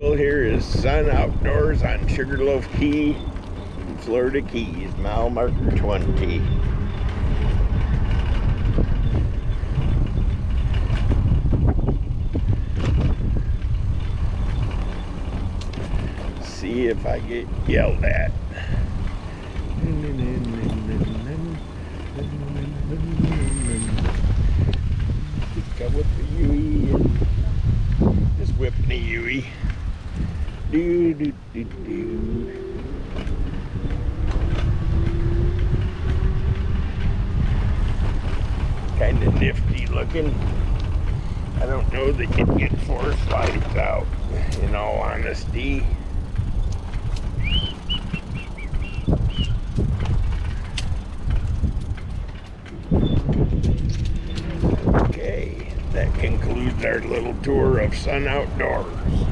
Well, here is Sun Outdoors on Sugarloaf Key, Florida Keys, mile marker 20. See if I get yelled at. Just got with the Yui and just whipping the Yui. Do, do, do, do. Kind of nifty looking. I don't know that you'd get 4 slides out, in all honesty. Okay, that concludes our little tour of Sun Outdoors.